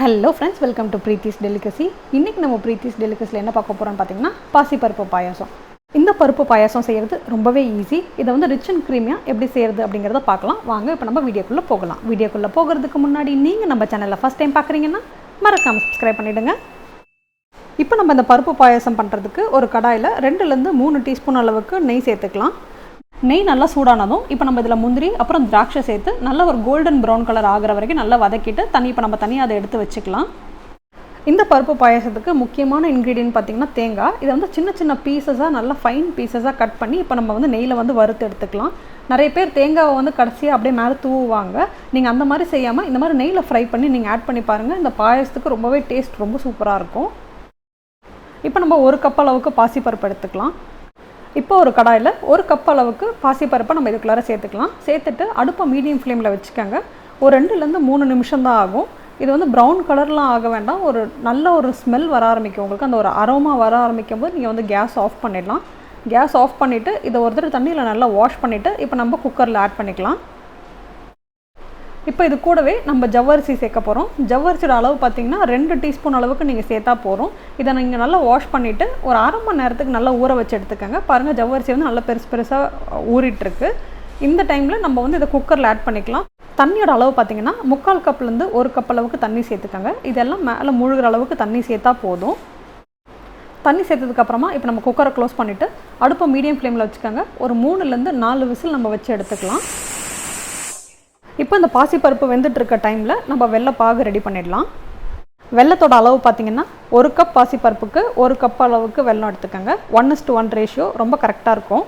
Hello friends, welcome to Preethi's Delicacy. இன்னைக்கு நம்ம Preethi's Delicacyல என்ன பார்க்க போறோம்னு பாத்தீங்கன்னா பாசி பருப்பு பாயாசம். இந்த பருப்பு பாயாசம் செய்யிறது ரொம்பவே ஈஸி. இத வந்து ரிச் அண்ட் கிரீமியா எப்படி செய்யிறது அப்படிங்கறத பார்க்கலாம். வாங்க இப்போ நம்ம வீடியோக்குள்ள போகலாம். வீடியோக்குள்ள போகிறதுக்கு முன்னாடி நீங்க நம்ம சேனலை ஃபர்ஸ்ட் டைம் பார்க்கறீங்கன்னா மறக்காம subscribe பண்ணிடுங்க. இப்போ நம்ம இந்த பருப்பு பாயாசம் பண்றதுக்கு ஒரு கடாயில 2 ல இருந்து 3 டீஸ்பூன் அளவுக்கு நெய் சேர்த்துக்கலாம். நெய் நல்லா சூடானதும் இப்போ நம்ம இதில் முந்திரி அப்புறம் திராட்சை சேர்த்து நல்ல ஒரு கோல்டன் ப்ரௌன் கலர் ஆகிற வரைக்கும் நல்லா வதக்கிட்டு இப்போ நம்ம தனியாக அதை எடுத்து வச்சுக்கலாம். இந்த பருப்பு பாயாசத்துக்கு முக்கியமான இன்க்ரீடியன்ட் பார்த்திங்கன்னா தேங்காய். இதை வந்து சின்ன சின்ன பீசஸாக நல்லா ஃபைன் பீசஸாக கட் பண்ணி இப்போ நம்ம வந்து நெய்யில் வந்து வறுத்து எடுத்துக்கலாம். நிறைய பேர் தேங்காவை வந்து கடைசியாக அப்படியே மேலே தூவுவாங்க. நீங்கள் அந்த மாதிரி செய்யாமல் இந்த மாதிரி நெய்யில் ஃப்ரை பண்ணி நீங்கள் ஆட் பண்ணி பாருங்கள். இந்த பாயாசத்துக்கு ரொம்பவே டேஸ்ட் ரொம்ப சூப்பராக இருக்கும். இப்போ நம்ம 1 கப் அளவுக்கு பாசிப்பருப்பு எடுத்துக்கலாம். இப்போ ஒரு கடாயில் 1 கப் அளவுக்கு பாசிப்பருப்பை நம்ம இதுக்குள்ளார சேர்த்துக்கலாம். சேர்த்துட்டு அடுப்பை மீடியம் ஃப்ளேமில் வச்சுக்கோங்க. ஒரு 2 ல இருந்து 3 நிமிஷம் தான் ஆகும். இது வந்து ப்ரௌன் கலர்லாம் ஆக வேண்டாம். ஒரு நல்ல ஒரு ஸ்மெல் வர ஆரம்பிக்கும். உங்களுக்கு அந்த ஒரு அரோமா வர ஆரம்பிக்கும் போது நீங்கள் வந்து கேஸ் ஆஃப் பண்ணிடலாம். கேஸ் ஆஃப் பண்ணிவிட்டு இதை ஒரு தடவை தண்ணியில் நல்லா வாஷ் பண்ணிவிட்டு இப்போ நம்ம குக்கரில் ஆட் பண்ணிக்கலாம். இப்போ இது கூடவே நம்ம ஜவ்வரிசி சேர்க்க போகிறோம். ஜவ்வரிசியோட அளவு பார்த்திங்கன்னா 2 டீஸ்பூன் அளவுக்கு நீங்கள் சேர்த்தா போகிறோம். இதை நீங்கள் நல்லா வாஷ் பண்ணிவிட்டு ஒரு அரை மணி நேரத்துக்கு நல்லா ஊற வச்சு எடுத்துக்கோங்க. பாருங்கள் ஜவ்வரிசி வந்து நல்லா பெருசாக ஊறிட்டுருக்கு. இந்த டைமில் நம்ம வந்து இதை குக்கரில் ஆட் பண்ணிக்கலாம். தண்ணியோட அளவு பார்த்திங்கன்னா 3/4 கப்லேருந்து 1 கப் அளவுக்கு தண்ணி சேர்த்துக்கோங்க. இதெல்லாம் மேலே முழுகிற அளவுக்கு தண்ணி சேர்த்தா போதும். தண்ணி சேர்த்ததுக்கப்புறமா இப்போ நம்ம குக்கரை க்ளோஸ் பண்ணிவிட்டு அடுப்பை மீடியம் ஃப்ளேமில் வச்சுக்கோங்க. ஒரு 3 ல இருந்து 4 விசில் நம்ம வச்சு எடுத்துக்கலாம். இப்போ இந்த பாசிப்பருப்பு வெந்துட்டு இருக்க டைமில் நம்ம வெள்ளை பாகு ரெடி பண்ணிடலாம். வெள்ளத்தோட அளவு பார்த்திங்கன்னா 1 கப் பாசிப்பருப்புக்கு 1 கப் அளவுக்கு வெல்லம் எடுத்துக்கோங்க. 1:1 ரேஷியோ ரொம்ப கரெக்டாக இருக்கும்.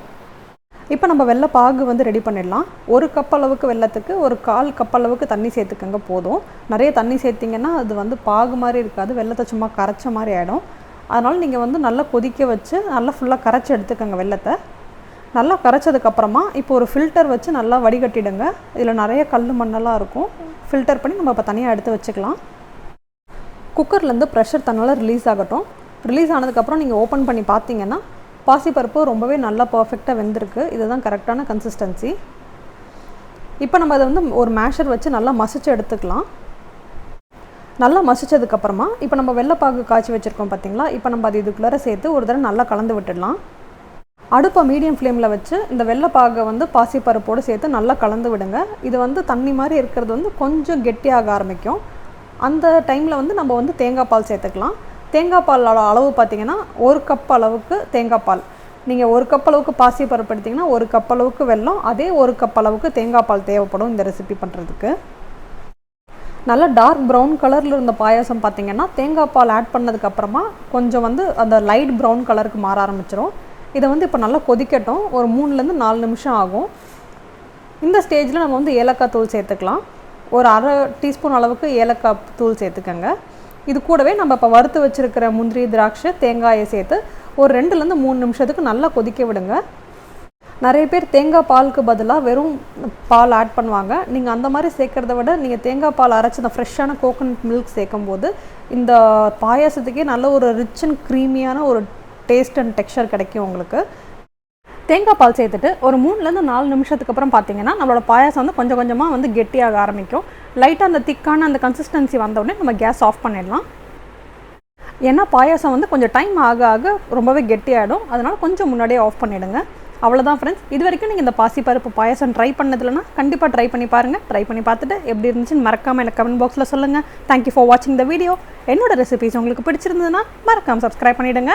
இப்போ நம்ம வெள்ளை பாகு வந்து ரெடி பண்ணிடலாம். 1 கப் அளவுக்கு வெள்ளத்துக்கு 1/4 கப் அளவுக்கு தண்ணி சேர்த்துக்கோங்க போதும். நிறைய தண்ணி சேர்த்திங்கன்னா அது வந்து பாகு மாதிரி இருக்காது, வெள்ளத்தை சும்மா கரைச்ச மாதிரி ஆகிடும். அதனால் நீங்கள் வந்து நல்லா கொதிக்க வச்சு நல்லா ஃபுல்லாக கரைச்சி எடுத்துக்கோங்க வெள்ளத்தை. நல்லா கரைச்சதுக்கப்புறமா இப்போ ஒரு ஃபில்டர் வச்சு நல்லா வடிகட்டிடுங்க. இதில் நிறைய கல் மண்ணெல்லாம் இருக்கும். ஃபில்டர் பண்ணி நம்ம இப்போ தனியாக எடுத்து வச்சுக்கலாம். குக்கர்லேருந்து ப்ரெஷர் தன்னால் ரிலீஸ் ஆகட்டும். ரிலீஸ் ஆனதுக்கப்புறம் நீங்கள் ஓப்பன் பண்ணி பார்த்தீங்கன்னா பாசிப்பருப்பு ரொம்பவே நல்லா பர்ஃபெக்டாக வெந்திருக்கு. இதுதான் கரெக்டான கன்சிஸ்டன்சி. இப்போ நம்ம அதை வந்து ஒரு மேஷர் வச்சு நல்லா மசிச்சு எடுத்துக்கலாம். நல்லா மசிச்சதுக்கப்புறமா இப்போ நம்ம வெள்ளைப்பாகு காய்ச்சி வச்சுருக்கோம் பார்த்தீங்களா, இப்போ நம்ம அது இதுக்குள்ளே சேர்த்து ஒரு தடவை நல்லா கலந்து விட்டுடலாம். அடுப்பை மீடியம் ஃப்ளேமில் வச்சு இந்த வெள்ளைப்பாகை வந்து பாசிப்பருப்போடு சேர்த்து நல்லா கலந்து விடுங்க. இது வந்து தண்ணி மாதிரி இருக்கிறது வந்து கொஞ்சம் கெட்டியாக ஆரம்பிக்கும். அந்த டைமில் வந்து நம்ம வந்து தேங்காய் பால் சேர்த்துக்கலாம். தேங்காய் பாலோட அளவு பார்த்திங்கன்னா 1 கப் அளவுக்கு தேங்காய் பால். நீங்கள் 1 கப் அளவுக்கு பாசிப்பருப்பு எடுத்திங்கன்னா 1 கப் அளவுக்கு வெல்லம், அதே 1 கப் அளவுக்கு தேங்காய் பால் தேவைப்படும் இந்த ரெசிபி பண்ணுறதுக்கு. நல்லா டார்க் ப்ரௌன் கலரில் இருந்த பாயாசம் பார்த்திங்கன்னா தேங்காய் பால் ஆட் பண்ணதுக்கப்புறமா கொஞ்சம் வந்து அந்த லைட் ப்ரௌன் கலருக்கு மாற ஆரம்பிச்சிடும். இதை வந்து இப்போ நல்லா கொதிக்கட்டும். ஒரு 3 ல இருந்து 4 நிமிஷம் ஆகும். இந்த ஸ்டேஜில் நம்ம வந்து ஏலக்காய் தூள் சேர்த்துக்கலாம். ஒரு அரை டீஸ்பூன் அளவுக்கு ஏலக்காய் தூள் சேர்த்துக்கோங்க. இது கூடவே நம்ம இப்போ வறுத்து வச்சுருக்கிற முந்திரி திராட்சை தேங்காயை சேர்த்து ஒரு 2 ல இருந்து 3 நிமிஷத்துக்கு நல்லா கொதிக்க விடுங்க. நிறைய பேர் தேங்காய் பாலுக்கு பதிலாக வெறும் பால் ஆட் பண்ணுவாங்க. நீங்கள் அந்த மாதிரி சேர்க்குறத விட நீங்கள் தேங்காய் பால் அரைச்சி அந்த ஃப்ரெஷ்ஷான கோகோனட் மில்க் சேர்க்கும் போது இந்த பாயாசத்துக்கே நல்ல ஒரு ரிச் அண்ட் க்ரீமியான ஒரு டேஸ்ட் அண்ட் டெக்ஸ்சர் கிடைக்கும் உங்களுக்கு. தேங்காய் பால் சேர்த்துட்டு ஒரு 3 ல இருந்து 4 நிமிஷத்துக்கு அப்புறம் பார்த்தீங்கன்னா நம்மளோட பாயாசம் வந்து கொஞ்சம் கொஞ்சமாக வந்து கெட்டியாக ஆரம்பிக்கும். லைட்டாக அந்த திக்கான அந்த கன்சிஸ்டன்சி வந்தவுடனே நம்ம கேஸ் ஆஃப் பண்ணிடலாம். ஏன்னா பாயாசம் வந்து கொஞ்சம் டைம் ஆக ஆக ரொம்பவே கெட்டியாகிடும். அதனால் கொஞ்சம் முன்னாடியே ஆஃப் பண்ணிவிடுங்க. அவ்வளோதான் ஃப்ரெண்ட்ஸ். இது வரைக்கும் நீங்கள் இந்த பாசிப்பருப்பு பாயாசம் ட்ரை பண்ணதில்லைன்னா கண்டிப்பாக ட்ரை பண்ணி பாருங்கள். ட்ரை பண்ணி பார்த்துட்டு எப்படி இருந்துச்சுன்னு மறக்காமல் எனக்கு கமெண்ட் பாக்ஸில் சொல்லுங்கள். தேங்க்யூ ஃபார் வாட்சிங் த வீடியோ. என்னோட ரெசிபிஸ் உங்களுக்கு பிடிச்சிருந்ததுன்னா மறக்காமல் சப்ஸ்கிரைப் பண்ணிவிடுங்க.